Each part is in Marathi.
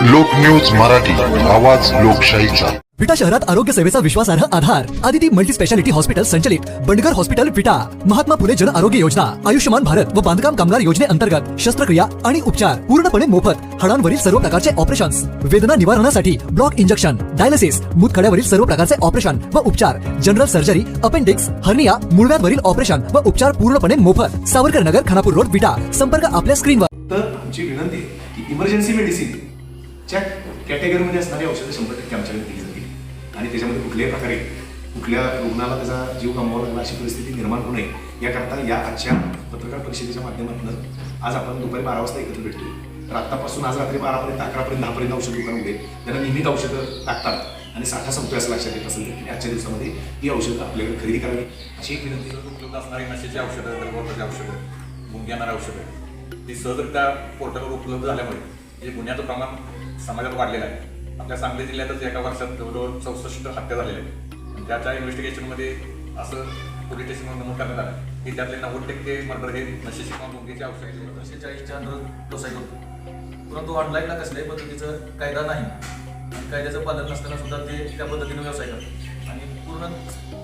लोक न्यूज मराठी, आवाज लोकशाहीचा. विटा शहरात आरोग्य सेवेचा विश्वासार्ह आधार. आदिती मल्टी स्पेशालिटी हॉस्पिटल संचलित बंडगर हॉस्पिटल विटा, महात्मा फुले जन आरोग्य योजना, आयुष्यमान भारत व बांधकाम कामगार योजनेअंतर्गत शस्त्रक्रिया आणि उपचार पूर्णपणे मोफत. हाडांवरील सर्व प्रकारचे ऑपरेशन्स, वेदना निवारणासाठी ब्लॉक इंजेक्शन, डायलिसिस, मूतखड्यावरील सर्व प्रकारचे ऑपरेशन व उपचार, जनरल सर्जरी, अपेंडिक्स, हर्निया, मूळव्याधवरील ऑपरेशन व उपचार पूर्णपणे मोफत. सावरकर नगर, खानापूर रोड, विटा. संपर्क आपल्या स्क्रीनवर. तर आमची विनंती आहे की इमर्जन्सी मेडिसिन च्या कॅटेगरीमध्ये असणारी औषधं 100% आमच्याकडे दिली जातील आणि त्याच्यामध्ये कुठल्याही प्रकारे कुठल्या रुग्णाला त्याचा जीव गमवावा लागला अशी परिस्थिती निर्माण होऊ नये याकरता या आजच्या पत्रकार परिषदेच्या माध्यमातून आज आपण दुपारी 12 वाजता एकत्र भेटतो. तर आत्तापासून आज रात्री 12 पर्यंत 11 पर्यंत 10 पर्यंत औषध दुकान उघडेल. त्यांना नियमित औषधं लागतात आणि साठा संपतोय असं लक्षात येत असेल तर आजच्या दिवसामध्ये ही औषधं आपल्याकडे खरेदी करावी अशी एक विनंती. उपलब्ध असणारी नशेची औषधं, गर्भवतीची औषधं, गुंगी येणारी औषधं ती सहजरित्या पोर्टलवर उपलब्ध झाल्यामुळे हे गुन्ह्याचं प्रमाण समाजात वाढलेलं आहे. आपल्या सांगली जिल्ह्यातच एका वर्षात जवळजवळ 64 हत्या झालेल्या आहेत आणि त्याच्या इन्व्हेस्टिगेशनमध्ये असं पोलीस स्टेशनवर नमूद करण्यात आलं की त्यातले 90% मर्डर हे नशेची किंवा गुंगीची औषधं 240च्या अंडर व्यवसाय करतो. परंतु ऑनलाईनला कसल्याही पद्धतीचं कायदा नाही आणि कायद्याचं पालन नसताना सुद्धा ते त्या पद्धतीने व्यवसाय करतात आणि पूर्ण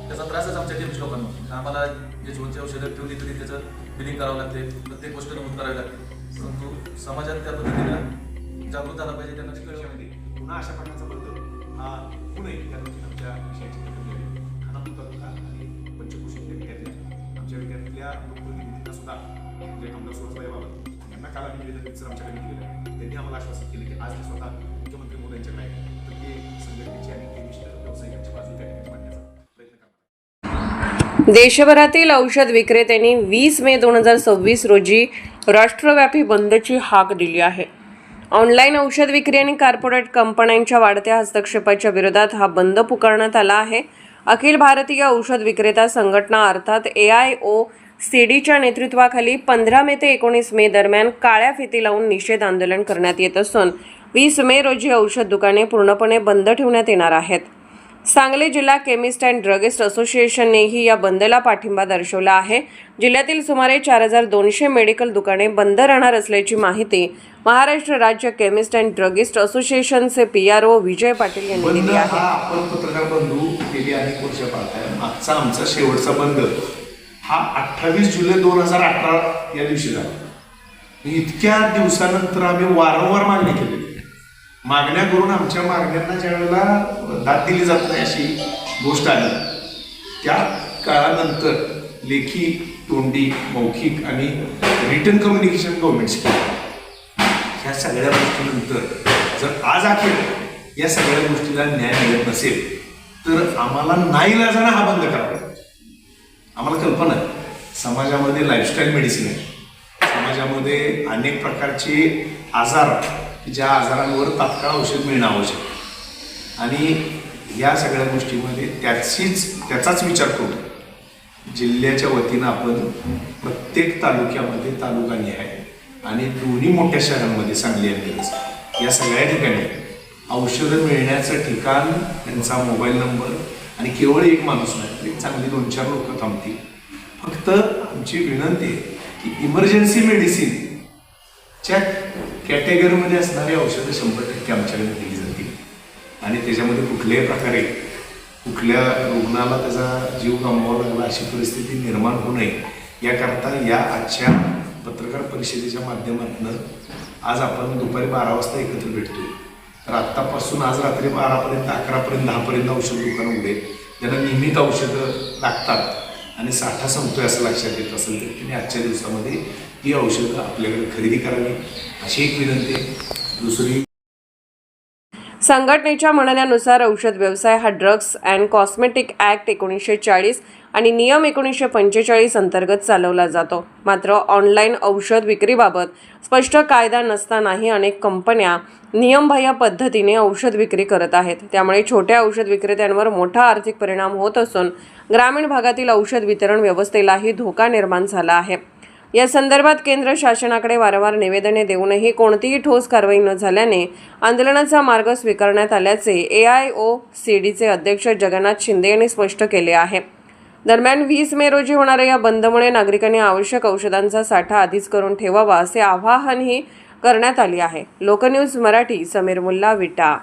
त्याचा त्रासच आमच्या टीम्स लोकांना. आम्हाला जे जीवनची औषधं ठेवली तरी त्याचं बिलिंग करावं लागते, प्रत्येक गोष्ट नमूद करावी लागते. परंतु समाजात त्या पद्धतीनं जागृत झाला पाहिजे, त्यांना कळल्यामध्ये पुन्हा अशा प्रकारचा बदल हा होऊ नये या दृष्टीने आमच्या विषयाची दखल घ्यावी. खानापूर तालुका आणि पंचक्रोशीतल्या विद्यार्थी आमच्या विद्यार्थ्यातल्या लोकप्रतिनिधींना सुद्धा म्हणजे आमदार सुरसबाईबाबत यांना काल आम्ही निवेदन सर आमच्याकडे केलेलं आहे. त्यांनी आम्हाला आश्वासन केलं की आज ते स्वतः मुख्यमंत्री मोदींच्याकडे आहे तर ते संघटनेची आणि केमिस्ट व्यावसायिकांची बाजू त्या ठिकाणी मांडण्याचा प्रयत्न करणार. देशभरातील औषध विक्रेत्यांनी 20 मे 2026 रोजी राष्ट्रव्यापी बंदची हाक दिली आहे. ऑनलाईन औषध विक्री आणि कॉर्पोरेट कंपन्यांच्या वाढत्या हस्तक्षेपाच्या विरोधात हा बंद पुकारण्यात आला आहे. अखिल भारतीय औषध विक्रेता संघटना अर्थात AIOCDच्या नेतृत्वाखाली 15 मे ते 19 मे दरम्यान काळ्या फिती लावून निषेध आंदोलन करण्यात येत असून 20 मे रोजी औषध दुकाने पूर्णपणे बंद ठेवण्यात येणार आहेत. सांगली जिल्हा केमिस्ट अँड ड्रगिस्ट असोसिएशननेही या बंदला पाठिंबा दर्शवला आहे. जिल्ह्यातील सुमारे 4200 मेडिकल दुकाने बंद राहणार असल्याची माहिती महाराष्ट्र राज्य केमिस्ट अँड ड्रगिस्ट असोसिएशनचे PRO विजय पाटील यांनी दिली आहे. आपण पत्रकार बंधू गेली अनेक वर्ष पाहताय. मागचा आमचा शेवटचा बंद हा 28 जुलै 2018 या दिवशी झाला. इतक्या दिवसानंतर आम्ही वारंवार मागणी केली. मागण्या करून आमच्या मागण्यांना ज्या वेळेला दाद दिली जात नाही अशी गोष्ट आली त्या काळानंतर लेखी, तोंडी, मौखिक आणि रिटर्न कम्युनिकेशन गव्हर्नमेंट केलं. ह्या सगळ्या गोष्टीनंतर जर आज अखेर या सगळ्या गोष्टीला न्याय मिळत नसेल तर आम्हाला नाईलाजाने हा बंद करावा लागेल. आम्हाला कल्पना आहे समाजामध्ये लाईफस्टाईल मेडिसिन आहे, समाजामध्ये अनेक प्रकारचे आजार ज्या आजारांवर तात्काळ औषध मिळणं आवश्यक आणि या सगळ्या गोष्टीमध्ये त्याचाच विचार करून जिल्ह्याच्या वतीनं आपण प्रत्येक तालुक्यामध्ये तालुकानिहाय आणि दोन्ही मोठ्या शहरांमध्ये सांगली आणि मिरज या सगळ्या ठिकाणी औषधं मिळण्याचं ठिकाण, त्यांचा मोबाईल नंबर आणि केवळ एक माणूस नाही, एक चांगली 2-4 लोक थांबतील. फक्त आमची विनंती आहे की इमर्जन्सी मेडिसिन च्या कॅटेगरीमध्ये असणारी औषधं 100% आमच्याकडे दिली जातील आणि त्याच्यामध्ये कुठल्याही प्रकारे कुठल्या रुग्णाला त्याचा जीव गमवावा लागला अशी परिस्थिती निर्माण होऊ नये याकरता या आजच्या पत्रकार परिषदेच्या माध्यमातून आज आपण दुपारी 12 वाजता एकत्र भेटतो. तर आत्तापासून आज रात्री 12 पर्यंत 11 पर्यंत 10 पर्यंत औषध दुकान उघडेल. ज्यांना नियमित औषधं लागतात आणि साठा संपतोय असं लक्षात येत असेल तर त्यांनी आजच्या दिवसामध्ये ही औषधं आपल्याकडे खरेदी करावी अशी एक विनंती. दुसरी, संघटनेच्या म्हणण्यानुसार औषध व्यवसाय हा ड्रग्स अँड कॉस्मेटिक ॲक्ट 1940 आणि नियम 1945 अंतर्गत चालवला जातो. मात्र ऑनलाईन औषध विक्रीबाबत स्पष्ट कायदा नसतानाही अनेक कंपन्या नियमबाह्य पद्धतीने औषध विक्री करत आहेत. त्यामुळे छोट्या औषध विक्रेत्यांवर मोठा आर्थिक परिणाम होत असून ग्रामीण भागातील औषध वितरण व्यवस्थेलाही धोका निर्माण झाला आहे. या संदर्भात केंद्र शासनाकडे वारंवार निवेदने देऊनही कोणतीही ठोस कारवाई न झाल्याने आंदोलनाचा मार्ग स्वीकारण्यात आल्याचे AIOCDचे अध्यक्ष जगन्नाथ शिंदे यांनी स्पष्ट केले आहे. दरम्यान 20 मे रोजी होणाऱ्या या बंदमुळे नागरिकांनी आवश्यक औषधांचा साठा आधीच करून ठेवावा असे आवाहनही करण्यात आली आहे. लोकन्यूज मराठी, समीर मुल्ला, विटा.